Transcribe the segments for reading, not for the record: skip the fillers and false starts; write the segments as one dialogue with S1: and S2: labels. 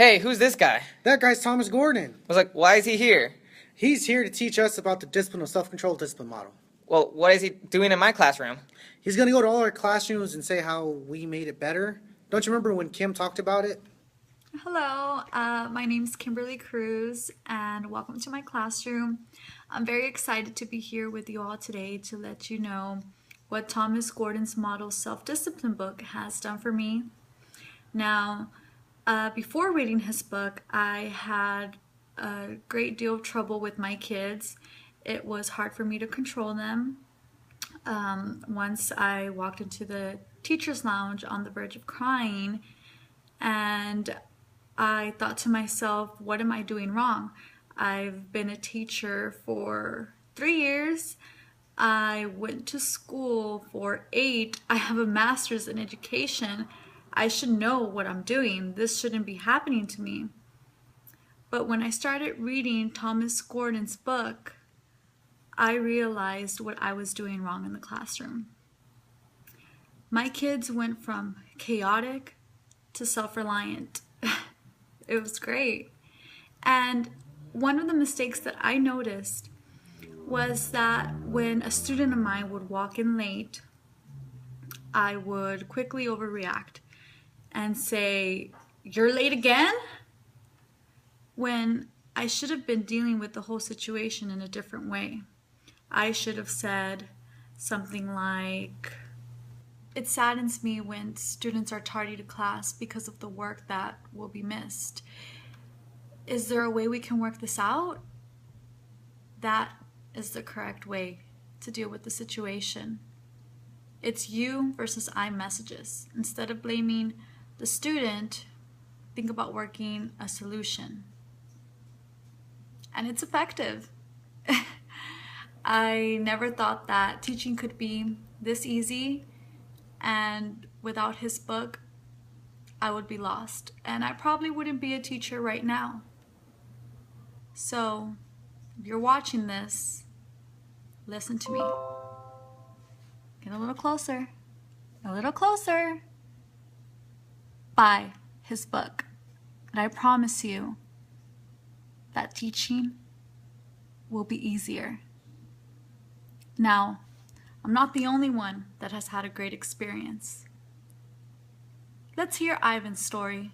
S1: Hey, who's this guy?
S2: That guy's Thomas Gordon.
S1: I was like, why is he here?
S2: He's here to teach us about the discipline of self-control discipline model.
S1: Well, what is he doing in my classroom?
S2: He's going to go to all our classrooms and say how we made it better. Don't you remember when Kim talked about it?
S3: Hello, my name's Kimberly Cruz and welcome to my classroom. I'm very excited to be here with you all today to let you know what Thomas Gordon's model self-discipline book has done for me. Now, before reading his book, I had a great deal of trouble with my kids. It was hard for me to control them. Once I walked into the teacher's lounge on the verge of crying, and I thought to myself, what am I doing wrong? I've been a teacher for 3 years. I went to school for 8. I have a master's in education. I should know what I'm doing. This shouldn't be happening to me. But when I started reading Thomas Gordon's book, I realized what I was doing wrong in the classroom. My kids went from chaotic to self-reliant. It was great. And one of the mistakes that I noticed was that when a student of mine would walk in late, I would quickly overreact and say, "You're late again?" When I should have been dealing with the whole situation in a different way. I should have said something like, "It saddens me when students are tardy to class because of the work that will be missed. Is there a way we can work this out?" That is the correct way to deal with the situation. It's you versus I messages. Instead of blaming the student, think about working a solution. And it's effective. I never thought that teaching could be this easy, and without his book, I would be lost. And I probably wouldn't be a teacher right now. So, if you're watching this, listen to me. Get a little closer. A little closer. Buy his book. And I promise you that teaching will be easier. Now, I'm not the only one that has had a great experience. Let's hear Ivan's story.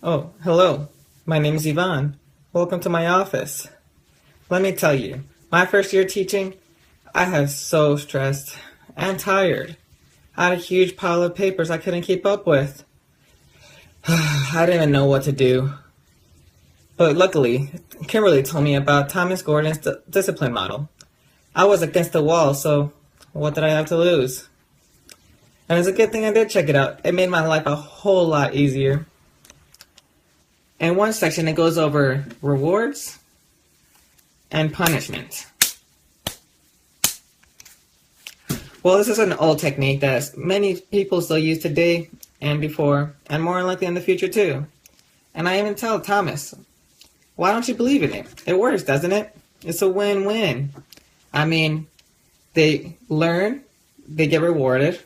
S4: Oh, hello. My name is Yvonne. Welcome to my office. Let me tell you, my first year teaching, I was so stressed and tired. I had a huge pile of papers I couldn't keep up with. I didn't even know what to do. But luckily, Kimberly told me about Thomas Gordon's discipline model. I was against the wall, so what did I have to lose? And it's a good thing I did check it out. It made my life a whole lot easier. In one section, it goes over rewards and punishment. Well, this is an old technique that many people still use today and before, and more likely in the future too. And I even tell Thomas, why don't you believe in it? It works, doesn't it? It's a win-win. I mean, they learn, they get rewarded,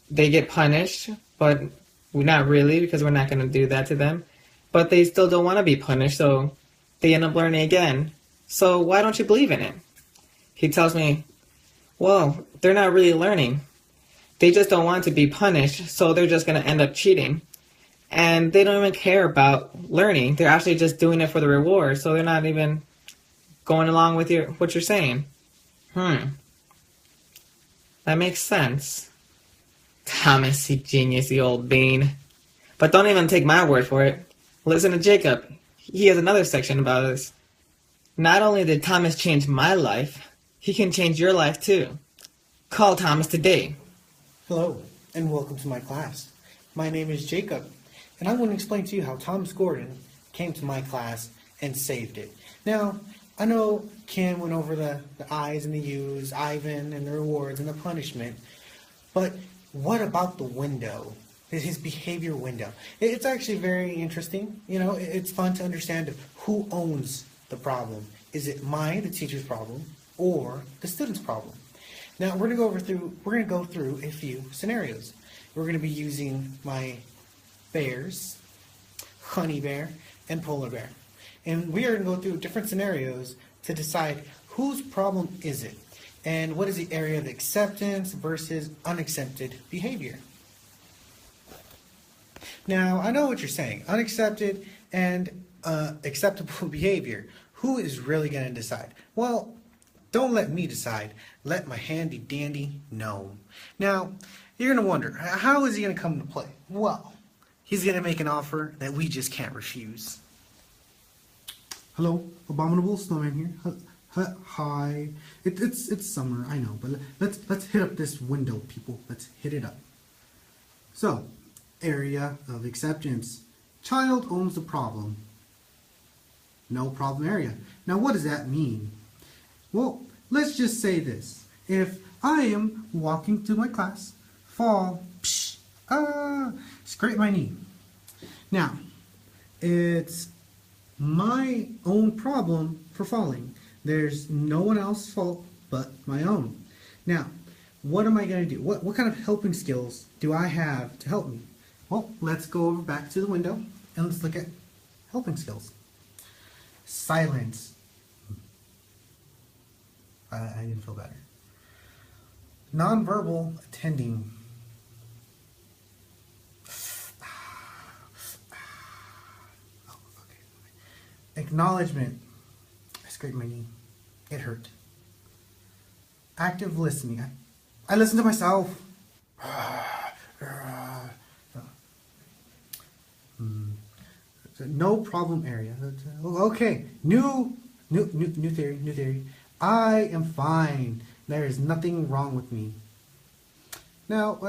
S4: they get punished, but not really, because we're not going to do that to them. But they still don't want to be punished, so they end up learning again. So why don't you believe in it? He tells me, well, they're not really learning. They just don't want to be punished, so they're just going to end up cheating. And they don't even care about learning. They're actually just doing it for the reward, so they're not even going along with what you're saying. That makes sense. Thomas, you genius, you old bean. But don't even take my word for it. Listen to Jacob. He has another section about this. Not only did Thomas change my life, he can change your life too. Call Thomas today.
S2: Hello, and welcome to my class. My name is Jacob, and I'm going to explain to you how Thomas Gordon came to my class and saved it. Now, I know Kim went over the I's and the U's, Ivan, and the rewards and the punishment, but what about the window? His behavior window. It's actually very interesting. You know, it's fun to understand who owns the problem. Is it the teacher's problem, or the student's problem? Now we're going to go through a few scenarios. We're going to be using my bears Honey Bear, and Polar Bear. And we are going to go through different scenarios to decide whose problem is it and what is the area of acceptance versus unaccepted behavior. Now, I know what you're saying, unaccepted and acceptable behavior. Who is really going to decide? Well, don't let me decide. Let my handy dandy gnome. Now, you're going to wonder, how is he going to come into play? Well, he's going to make an offer that we just can't refuse.
S5: Hello, Abominable Snowman here. Hi. It's summer, I know, but let's hit up this window, people. Let's hit it up. So, area of acceptance. Child owns the problem. No problem area. Now, what does that mean? Well, let's just say this. If I am walking to my class, fall, scrape my knee. Now, it's my own problem for falling. There's no one else's fault but my own. Now, what am I going to do? What kind of helping skills do I have to help me? Well, let's go over back to the window and let's look at helping skills. Silence. I didn't feel better. Nonverbal attending. Oh, okay. Acknowledgement. I scraped my knee. It hurt. Active listening. I listen to myself. No problem area. Okay. New theory. I am fine. There is nothing wrong with me. Now,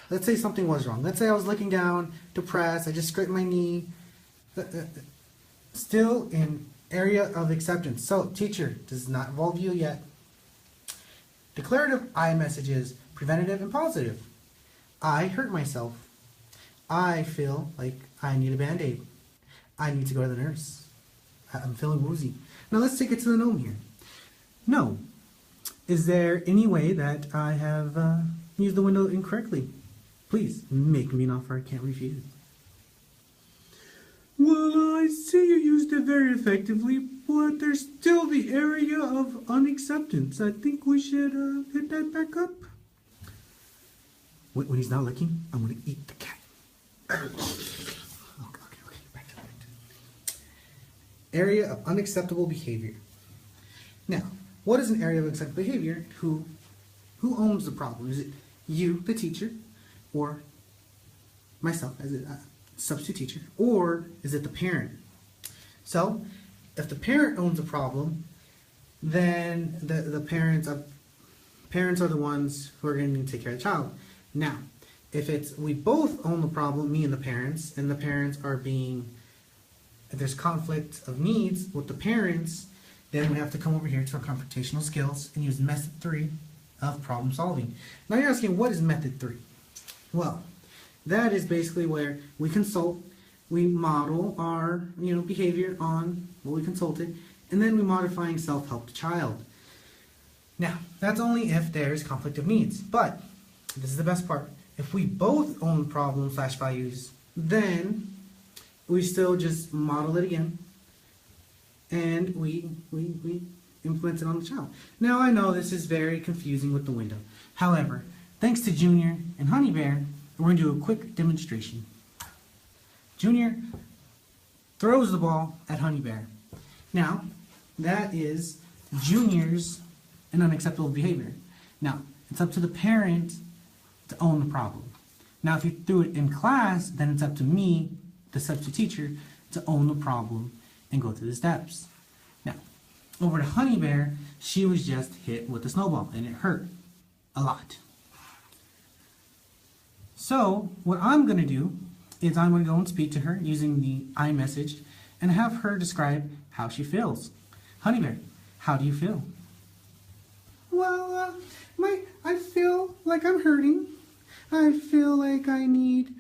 S5: let's say something was wrong. Let's say I was looking down, depressed, I just scraped my knee. Still in area of acceptance. So, teacher, does not involve you yet. Declarative I messages, preventative and positive. I hurt myself. I feel like I need a Band-Aid. I need to go to the nurse. I'm feeling woozy. Now let's take it to the gnome here. No. Is there any way that I have used the window incorrectly? Please, make me an offer I can't refuse. Well, I see you used it very effectively, but there's still the area of unacceptance. I think we should hit that back up. When he's not looking, I'm going to eat the cat. Okay, back to it. Area of unacceptable behavior. Now, what is an area of acceptable behavior? Who owns the problem? Is it you, the teacher, or myself as a substitute teacher, or is it the parent? So, if the parent owns the problem, then the parents are the ones who are going to take care of the child. Now, if it's we both own the problem, me and the parents are being, if there's conflict of needs with the parents, then we have to come over here to our confrontational skills and use method 3 of problem solving. Now you're asking, what is method 3? Well, that is basically where we consult, we model our behavior on what we consulted, and then we modifying self-help the child. Now, that's only if there's conflict of needs, but this is the best part. If we both own problem / values, then we still just model it again, and we implement it on the child. Now I know this is very confusing with the window. However, thanks to Junior and Honey Bear, we're going to do a quick demonstration. Junior throws the ball at Honey Bear. Now, that is Junior's an unacceptable behavior. Now, it's up to the parent to own the problem. Now, if you threw it in class, then it's up to me, the substitute teacher, to own the problem and go through the steps. Now, over to Honey Bear, she was just hit with a snowball and it hurt a lot. So, what I'm going to do is I'm going to go and speak to her using the iMessage and have her describe how she feels. Honey Bear, how do you feel? Well, I feel like I'm hurting. I feel like I need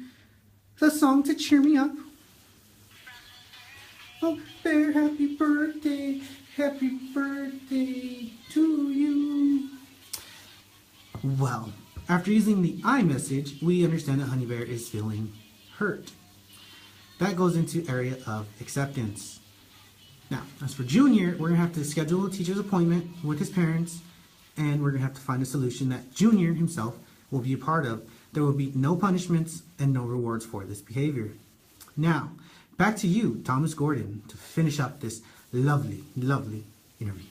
S5: the song to cheer me up. Oh, Bear, happy birthday to you. Well, after using the iMessage, we understand that Honey Bear is feeling hurt. That goes into area of acceptance. Now, as for Junior, we're going to have to schedule a teacher's appointment with his parents, and we're going to have to find a solution that Junior himself will be a part of. There will be no punishments and no rewards for this behavior. Now, back to you, Thomas Gordon, to finish up this lovely, lovely interview.